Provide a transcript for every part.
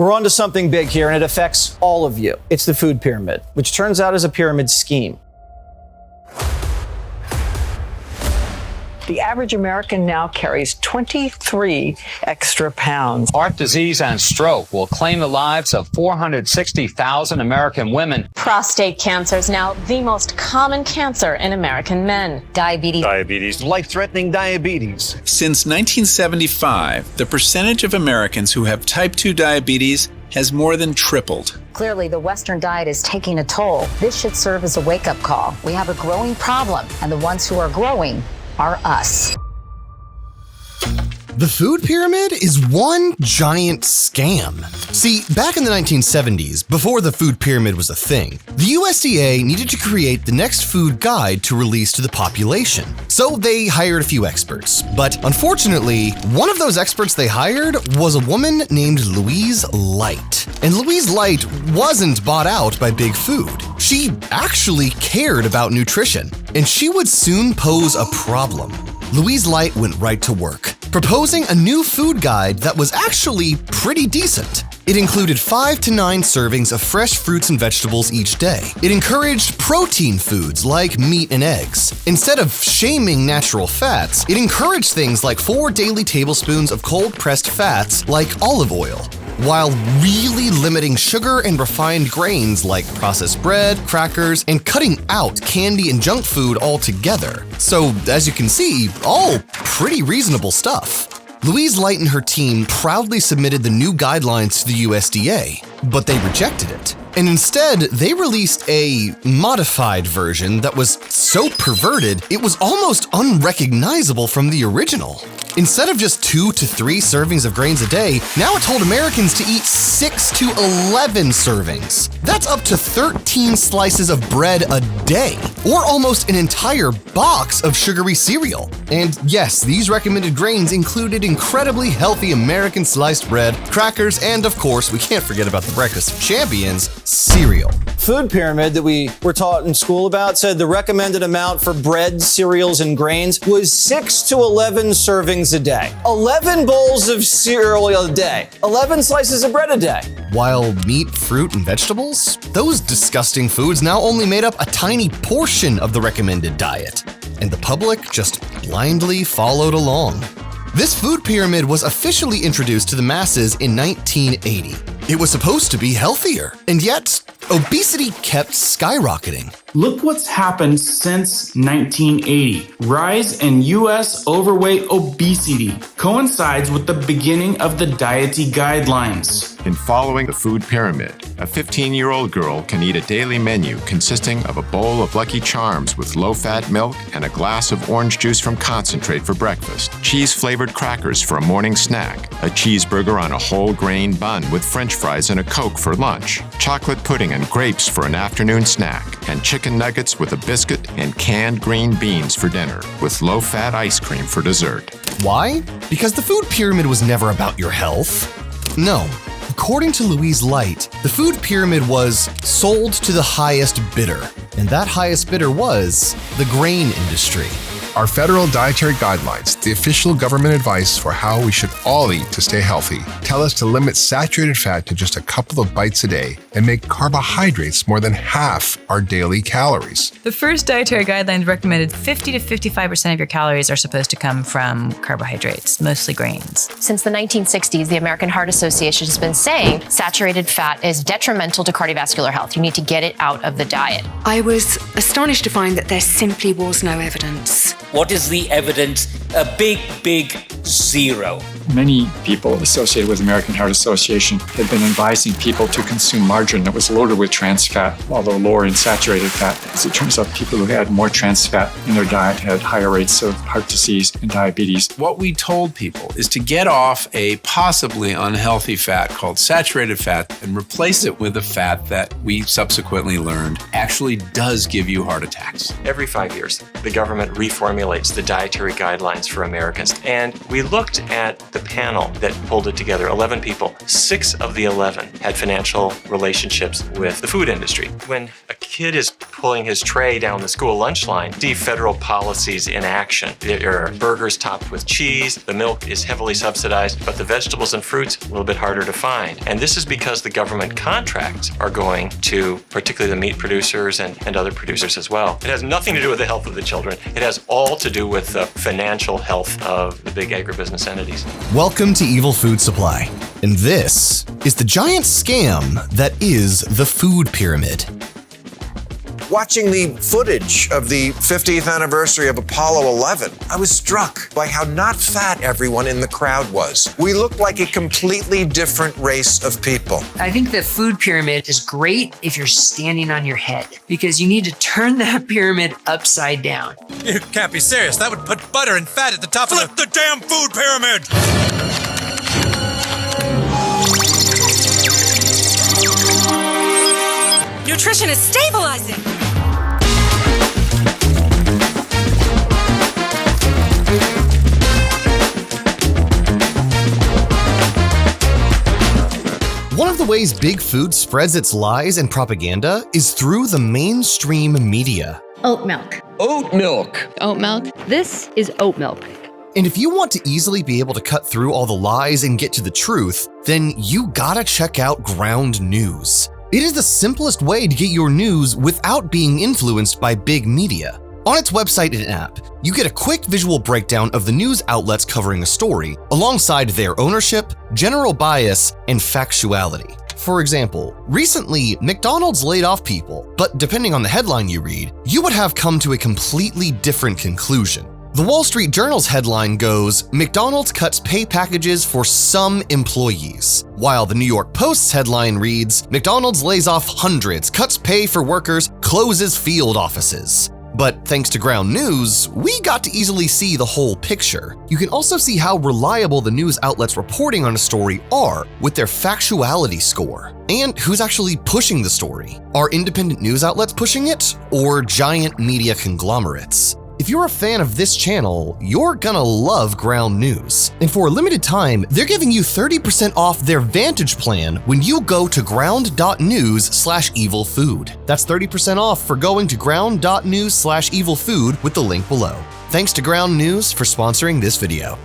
We're onto something big here, and it affects all of you. It's the food pyramid, which turns out is a pyramid scheme. The average American now carries 23 extra pounds. Heart disease and stroke will claim the lives of 460,000 American women. Prostate cancer is now the most common cancer in American men. Diabetes. Life-threatening diabetes. Since 1975, the percentage of Americans who have type 2 diabetes has more than tripled. Clearly, the Western diet is taking a toll. This should serve as a wake-up call. We have a growing problem, and the ones who are growing are us. The food pyramid is one giant scam. See, back in the 1970s, before the food pyramid was a thing, the USDA needed to create the next food guide to release to the population. So they hired a few experts. But unfortunately, one of those experts they hired was a woman named Louise Light. And Louise Light wasn't bought out by big food. She actually cared about nutrition, and she would soon pose a problem. Louise Light went right to work, proposing a new food guide that was actually pretty decent. It included 5 to 9 servings of fresh fruits and vegetables each day. It encouraged protein foods like meat and eggs. Instead of shaming natural fats, it encouraged things like 4 daily tablespoons of cold-pressed fats like olive oil, while really limiting sugar and refined grains like processed bread, crackers, and cutting out candy and junk food altogether. So, as you can see, all pretty reasonable stuff. Louise Light and her team proudly submitted the new guidelines to the USDA, but they rejected it. And instead, they released a modified version that was so perverted, it was almost unrecognizable from the original. Instead of just 2 to 3 servings of grains a day, now it told Americans to eat 6 to 11 servings. That's up to 13 slices of bread a day, or almost an entire box of sugary cereal. And yes, these recommended grains included incredibly healthy American sliced bread, crackers, and of course, we can't forget about the breakfast of champions, cereal. Food pyramid that we were taught in school about said the recommended amount for bread, cereals, and grains was 6 to 11 servings a day. 11 bowls of cereal a day. 11 slices of bread a day. While meat, fruit, and vegetables, those disgusting foods now only made up a tiny portion of the recommended diet, and the public just blindly followed along. This food pyramid was officially introduced to the masses in 1980. It was supposed to be healthier, and yet obesity kept skyrocketing. Look what's happened since 1980. Rise in U.S. overweight obesity coincides with the beginning of the dietary guidelines. In following the food pyramid, a 15-year-old girl can eat a daily menu consisting of a bowl of Lucky Charms with low-fat milk and a glass of orange juice from concentrate for breakfast, cheese-flavored crackers for a morning snack, a cheeseburger on a whole grain bun with French fries and a Coke for lunch, chocolate pudding and grapes for an afternoon snack, and chicken nuggets with a biscuit and canned green beans for dinner, with low-fat ice cream for dessert. Why? Because the food pyramid was never about your health. No. According to Louise Light, the food pyramid was sold to the highest bidder, and that highest bidder was the grain industry. Our federal dietary guidelines, the official government advice for how we should all eat to stay healthy, tell us to limit saturated fat to just a couple of bites a day and make carbohydrates more than half our daily calories. The first dietary guidelines recommended 50 to 55% of your calories are supposed to come from carbohydrates, mostly grains. Since the 1960s, the American Heart Association has been saying saturated fat is detrimental to cardiovascular health. You need to get it out of the diet. I was astonished to find that there simply was no evidence. What is the evidence? A big, big zero. Many people associated with the American Heart Association had been advising people to consume margarine that was loaded with trans fat, although lower in saturated fat. As it turns out, people who had more trans fat in their diet had higher rates of heart disease and diabetes. What we told people is to get off a possibly unhealthy fat called saturated fat and replace it with a fat that we subsequently learned actually does give you heart attacks. Every 5 years, the government reformulates the dietary guidelines for Americans, and We looked at the panel that pulled it together, 11 people. 6 of the 11 had financial relationships with the food industry. When a kid is pulling his tray down the school lunch line, see federal policies in action. There are burgers topped with cheese, the milk is heavily subsidized, but the vegetables and fruits a little bit harder to find. And this is because the government contracts are going to particularly the meat producers and other producers as well. It has nothing to do with the health of the children. It has all to do with the financial health of the big agribusiness entities. Welcome to Evil Food Supply, and this is the giant scam that is the food pyramid. Watching the footage of the 50th anniversary of Apollo 11, I was struck by how not fat everyone in the crowd was. We looked like a completely different race of people. I think the food pyramid is great if you're standing on your head, because you need to turn that pyramid upside down. You can't be serious. That would put butter and fat at the top of the damn food pyramid! Nutrition is stabilizing. One of the ways big food spreads its lies and propaganda is through the mainstream media. Oat milk. Oat milk. Oat milk. This is oat milk. And if you want to easily be able to cut through all the lies and get to the truth, then you gotta check out Ground News. It is the simplest way to get your news without being influenced by big media. On its website and app, you get a quick visual breakdown of the news outlets covering a story, alongside their ownership, general bias, and factuality. For example, recently, McDonald's laid off people, but depending on the headline you read, you would have come to a completely different conclusion. The Wall Street Journal's headline goes, McDonald's cuts pay packages for some employees, while the New York Post's headline reads, McDonald's lays off hundreds, cuts pay for workers, closes field offices. But thanks to Ground News, we got to easily see the whole picture. You can also see how reliable the news outlets reporting on a story are with their factuality score, and who's actually pushing the story. Are independent news outlets pushing it, or giant media conglomerates? If you're a fan of this channel, you're gonna love Ground News. And for a limited time, they're giving you 30% off their Vantage plan when you go to ground.news/evilfood. That's 30% off for going to ground.news/evilfood with the link below. Thanks to Ground News for sponsoring this video.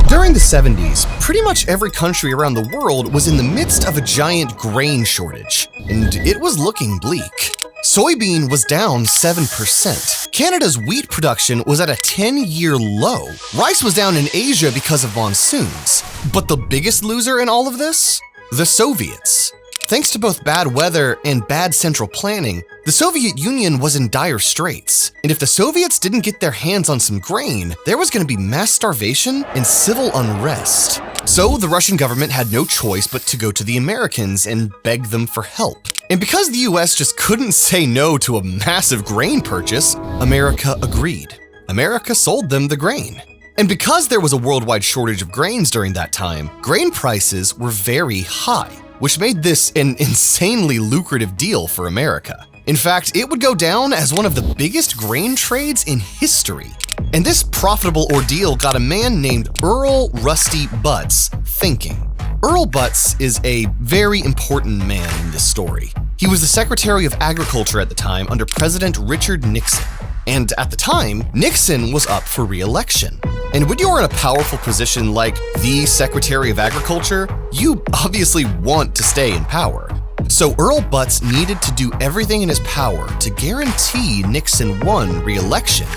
During the 70s, pretty much every country around the world was in the midst of a giant grain shortage, and it was looking bleak. Soybean was down 7%. Canada's wheat production was at a 10-year low. Rice was down in Asia because of monsoons. But the biggest loser in all of this? The Soviets. Thanks to both bad weather and bad central planning, the Soviet Union was in dire straits. And if the Soviets didn't get their hands on some grain, there was going to be mass starvation and civil unrest. So the Russian government had no choice but to go to the Americans and beg them for help. And because the US just couldn't say no to a massive grain purchase, America agreed. America sold them the grain. And because there was a worldwide shortage of grains during that time, grain prices were very high, which made this an insanely lucrative deal for America. In fact, it would go down as one of the biggest grain trades in history. And this profitable ordeal got a man named Earl Rusty Butz thinking. Earl Butz is a very important man in this story. He was the Secretary of Agriculture at the time under President Richard Nixon. And at the time, Nixon was up for re-election. And when you're in a powerful position like the Secretary of Agriculture, you obviously want to stay in power. So Earl Butz needed to do everything in his power to guarantee Nixon won re-election.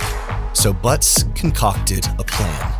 So Butz concocted a plan.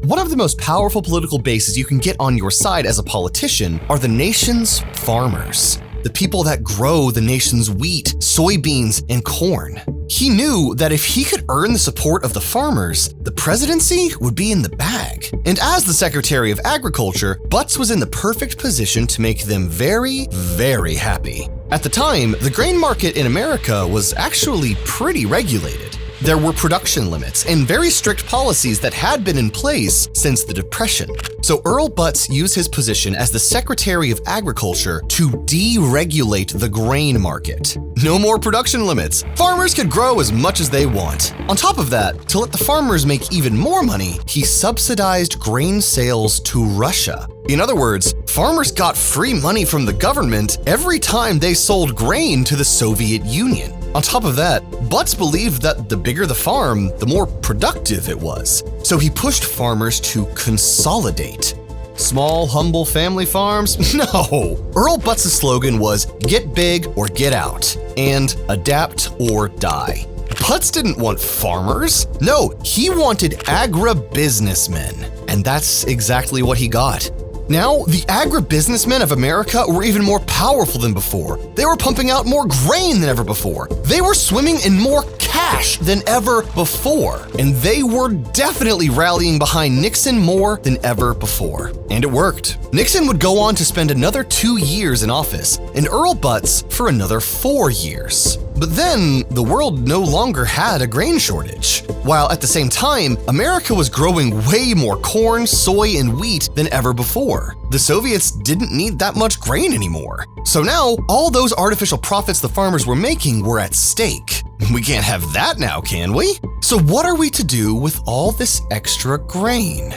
One of the most powerful political bases you can get on your side as a politician are the nation's farmers, the people that grow the nation's wheat, soybeans, and corn. He knew that if he could earn the support of the farmers, the presidency would be in the bag. And as the Secretary of Agriculture, Butz was in the perfect position to make them very, very happy. At the time, the grain market in America was actually pretty regulated. There were production limits and very strict policies that had been in place since the Depression. So Earl Butz used his position as the Secretary of Agriculture to deregulate the grain market. No more production limits. Farmers could grow as much as they want. On top of that, to let the farmers make even more money, he subsidized grain sales to Russia. In other words, farmers got free money from the government every time they sold grain to the Soviet Union. On top of that, Butz believed that the bigger the farm, the more productive it was. So he pushed farmers to consolidate. Small, humble family farms? No! Earl Butz's slogan was, "Get big or get out," and "Adapt or die." Butz didn't want farmers. No, he wanted agribusinessmen. And that's exactly what he got. Now, the agribusinessmen of America were even more powerful than before. They were pumping out more grain than ever before. They were swimming in more cash than ever before. And they were definitely rallying behind Nixon more than ever before. And it worked. Nixon would go on to spend another 2 years in office, and Earl Butz for another 4 years. But then, the world no longer had a grain shortage. While at the same time, America was growing way more corn, soy, and wheat than ever before. The Soviets didn't need that much grain anymore. So now, all those artificial profits the farmers were making were at stake. We can't have that now, can we? So what are we to do with all this extra grain?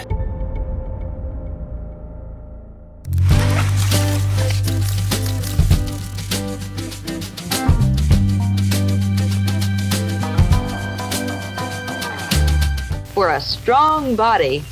For a strong body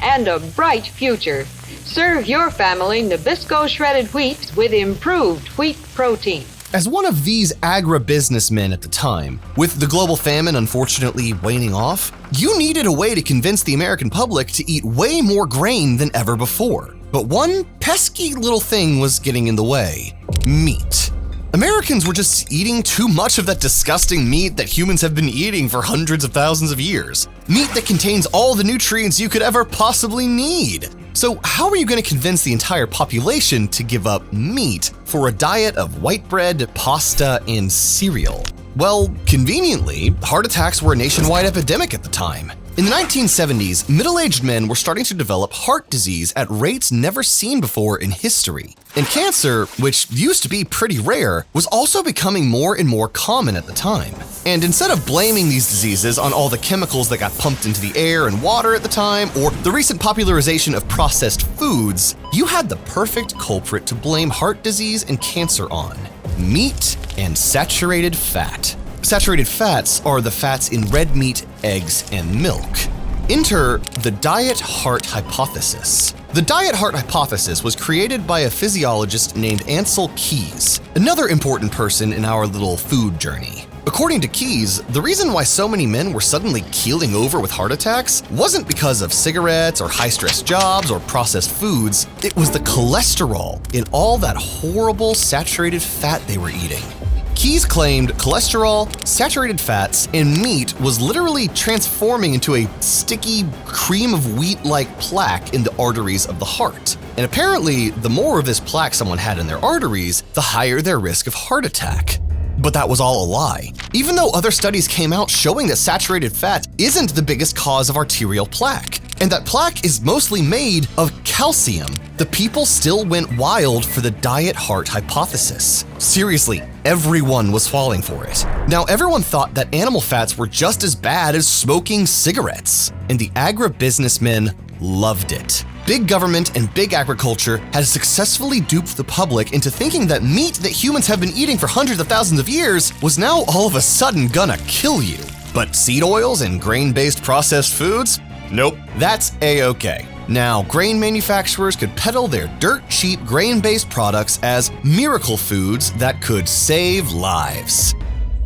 and a bright future, serve your family Nabisco shredded wheat with improved wheat protein. As one of these agribusinessmen at the time, with the global famine unfortunately waning off, you needed a way to convince the American public to eat way more grain than ever before. But one pesky little thing was getting in the way: meat. Americans were just eating too much of that disgusting meat that humans have been eating for hundreds of thousands of years. Meat that contains all the nutrients you could ever possibly need. So how are you going to convince the entire population to give up meat for a diet of white bread, pasta, and cereal? Well, conveniently, heart attacks were a nationwide epidemic at the time. In the 1970s, middle-aged men were starting to develop heart disease at rates never seen before in history. And cancer, which used to be pretty rare, was also becoming more and more common at the time. And instead of blaming these diseases on all the chemicals that got pumped into the air and water at the time, or the recent popularization of processed foods, you had the perfect culprit to blame heart disease and cancer on: meat and saturated fat. Saturated fats are the fats in red meat, eggs, and milk. Enter the diet heart hypothesis. The diet heart hypothesis was created by a physiologist named Ancel Keys, another important person in our little food journey. According to Keys, the reason why so many men were suddenly keeling over with heart attacks wasn't because of cigarettes or high-stress jobs or processed foods. It was the cholesterol in all that horrible saturated fat they were eating. Keys claimed cholesterol, saturated fats, and meat was literally transforming into a sticky, cream of wheat-like plaque in the arteries of the heart. And apparently, the more of this plaque someone had in their arteries, the higher their risk of heart attack. But that was all a lie. Even though other studies came out showing that saturated fat isn't the biggest cause of arterial plaque, and that plaque is mostly made of calcium, the people still went wild for the diet heart hypothesis. Seriously, everyone was falling for it. Now, everyone thought that animal fats were just as bad as smoking cigarettes, and the agribusinessmen loved it. Big government and big agriculture had successfully duped the public into thinking that meat that humans have been eating for hundreds of thousands of years was now all of a sudden gonna kill you. But seed oils and grain-based processed foods? Nope, that's A-okay. Now, grain manufacturers could peddle their dirt-cheap grain-based products as miracle foods that could save lives.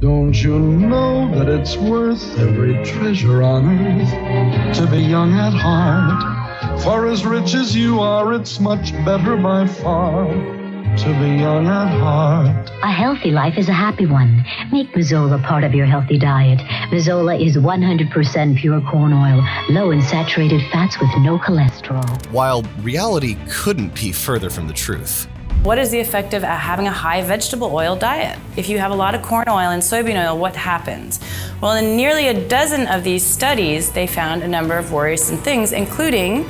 Don't you know that it's worth every treasure on earth to be young at heart? For as rich as you are, it's much better by far to be young at heart. A healthy life is a happy one. Make Mazola part of your healthy diet. Mazola is 100% pure corn oil, low in saturated fats with no cholesterol. While reality couldn't be further from the truth. What is the effect of having a high vegetable oil diet? If you have a lot of corn oil and soybean oil, what happens? Well, in nearly a dozen of these studies, they found a number of worrisome things, including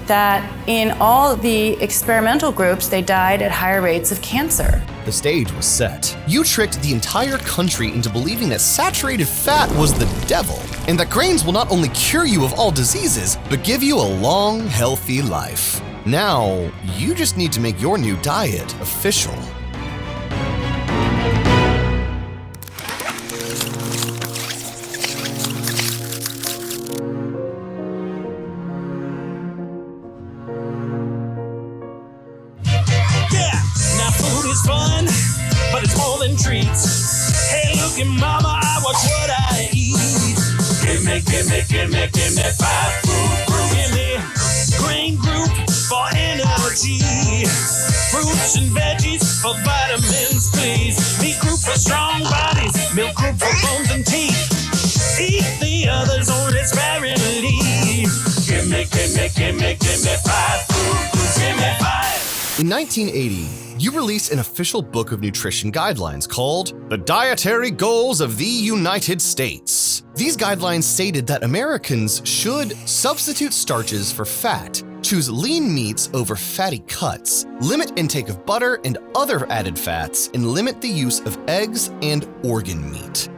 that in all the experimental groups, they died at higher rates of cancer. The stage was set. You tricked the entire country into believing that saturated fat was the devil, and that grains will not only cure you of all diseases, but give you a long, healthy life. Now, you just need to make your new diet official. Fun, but it's more than treats. Hey, look at mama, I watch what I eat. Give me 5 food group. Give me grain group for energy. Fruits and veggies for vitamins, please. Meat group for strong bodies. Milk group for bones and teeth. Eat the others only sparingly. Give me 5 food groups. Give me 5. In 1980, you released an official book of nutrition guidelines called The Dietary Goals of the United States. These guidelines stated that Americans should substitute starches for fat, choose lean meats over fatty cuts, limit intake of butter and other added fats, and limit the use of eggs and organ meat.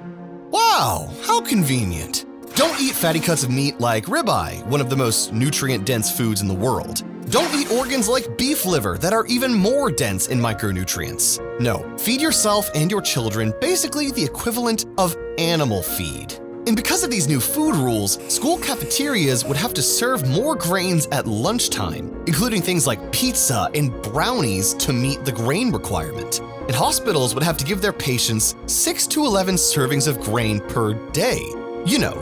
Wow, how convenient. Don't eat fatty cuts of meat like ribeye, one of the most nutrient-dense foods in the world. Don't eat organs like beef liver that are even more dense in micronutrients. No, feed yourself and your children basically the equivalent of animal feed. And because of these new food rules, school cafeterias would have to serve more grains at lunchtime, including things like pizza and brownies to meet the grain requirement. And hospitals would have to give their patients 6 to 11 servings of grain per day,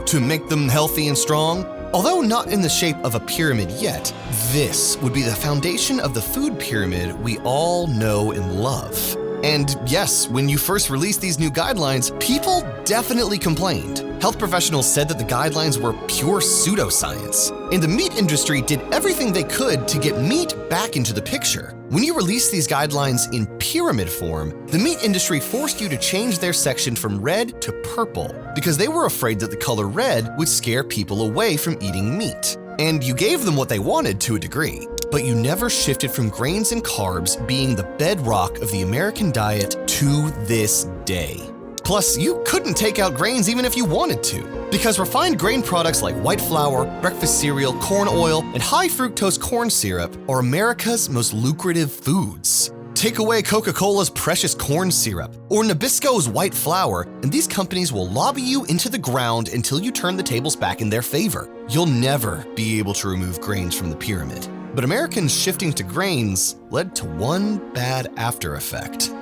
to make them healthy and strong. Although not in the shape of a pyramid yet, this would be the foundation of the food pyramid we all know and love. And yes, when you first released these new guidelines, people definitely complained. Health professionals said that the guidelines were pure pseudoscience, and the meat industry did everything they could to get meat back into the picture. When you released these guidelines in pyramid form, the meat industry forced you to change their section from red to purple because they were afraid that the color red would scare people away from eating meat. And you gave them what they wanted to a degree, but you never shifted from grains and carbs being the bedrock of the American diet to this day. Plus, you couldn't take out grains even if you wanted to, because refined grain products like white flour, breakfast cereal, corn oil, and high fructose corn syrup are America's most lucrative foods. Take away Coca-Cola's precious corn syrup or Nabisco's white flour, and these companies will lobby you into the ground until you turn the tables back in their favor. You'll never be able to remove grains from the pyramid. But Americans shifting to grains led to one bad after effect.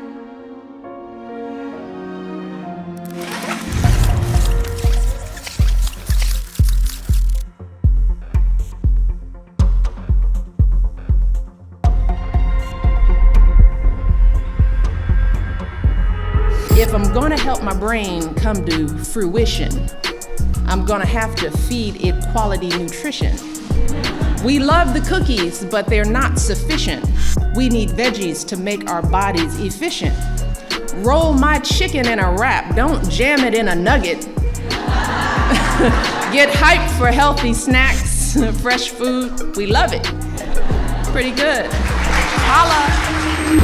If I'm gonna help my brain come to fruition, I'm gonna have to feed it quality nutrition. We love the cookies, but they're not sufficient. We need veggies to make our bodies efficient. Roll my chicken in a wrap, don't jam it in a nugget. Get hyped for healthy snacks, fresh food, we love it. Pretty good. Holla!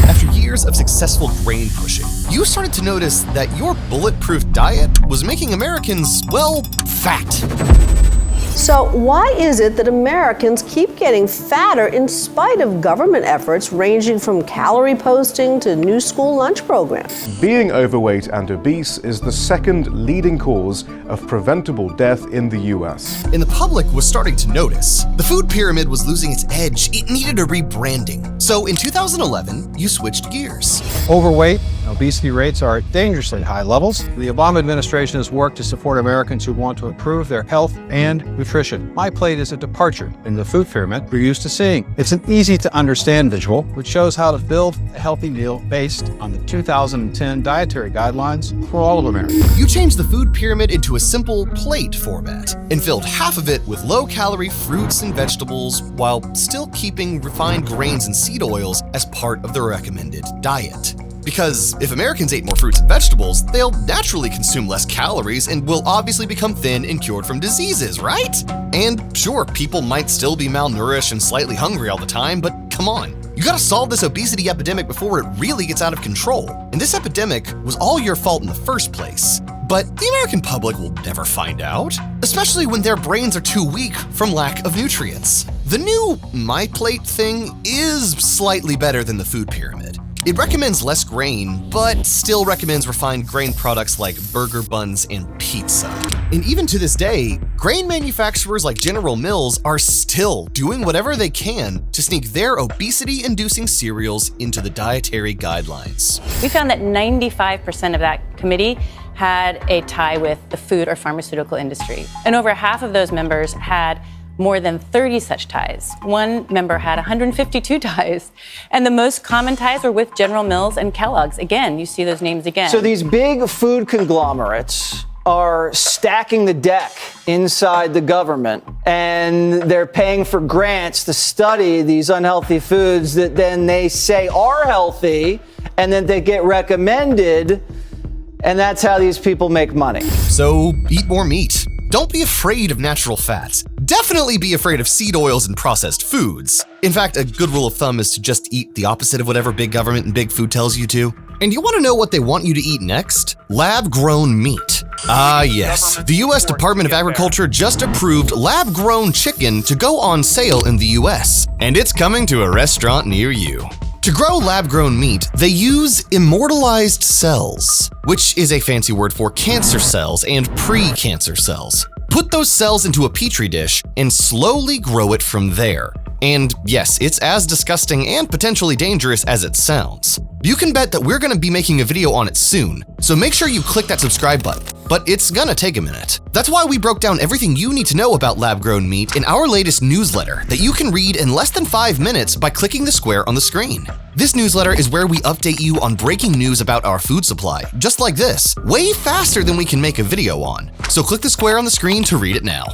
After years of successful grain pushing, you started to notice that your bulletproof diet was making Americans, well, fat. So why is it that Americans keep getting fatter in spite of government efforts ranging from calorie posting to new school lunch programs? Being overweight and obese is the second leading cause of preventable death in the US. And the public was starting to notice. The food pyramid was losing its edge. It needed a rebranding. So in 2011, you switched gears. Overweight, Obesity rates are at dangerously high levels. The Obama administration has worked to support Americans who want to improve their health and nutrition. MyPlate is a departure in the food pyramid we're used to seeing. It's an easy-to-understand visual, which shows how to build a healthy meal based on the 2010 dietary guidelines for all of America. You changed the food pyramid into a simple plate format and filled half of it with low-calorie fruits and vegetables while still keeping refined grains and seed oils as part of the recommended diet. Because if Americans ate more fruits and vegetables, they'll naturally consume less calories and will obviously become thin and cured from diseases, right? And sure, people might still be malnourished and slightly hungry all the time, but come on. You gotta solve this obesity epidemic before it really gets out of control. And this epidemic was all your fault in the first place. But the American public will never find out, especially when their brains are too weak from lack of nutrients. The new MyPlate thing is slightly better than the food pyramid. It recommends less grain, but still recommends refined grain products like burger buns and pizza. And even to this day, grain manufacturers like General Mills are still doing whatever they can to sneak their obesity-inducing cereals into the dietary guidelines. We found that 95% of that committee had a tie with the food or pharmaceutical industry. And over half of those members had more than 30 such ties. One member had 152 ties. And the most common ties were with General Mills and Kellogg's. Again, you see those names again. So these big food conglomerates are stacking the deck inside the government, and they're paying for grants to study these unhealthy foods that then they say are healthy, and then they get recommended, and that's how these people make money. So eat more meat. Don't be afraid of natural fats. Definitely be afraid of seed oils and processed foods. In fact, a good rule of thumb is to just eat the opposite of whatever big government and big food tells you to. And you want to know what they want you to eat next? Lab-grown meat. Ah, yes. The U.S. Department of Agriculture just approved lab-grown chicken to go on sale in the U.S., and it's coming to a restaurant near you. To grow lab-grown meat, they use immortalized cells, which is a fancy word for cancer cells and pre-cancer cells. Put those cells into a petri dish and slowly grow it from there. And yes, it's as disgusting and potentially dangerous as it sounds. You can bet that we're gonna be making a video on it soon, so make sure you click that subscribe button. But it's gonna take a minute. That's why we broke down everything you need to know about lab-grown meat in our latest newsletter that you can read in less than 5 minutes by clicking the square on the screen. This newsletter is where we update you on breaking news about our food supply, just like this, way faster than we can make a video on. So click the square on the screen to read it now.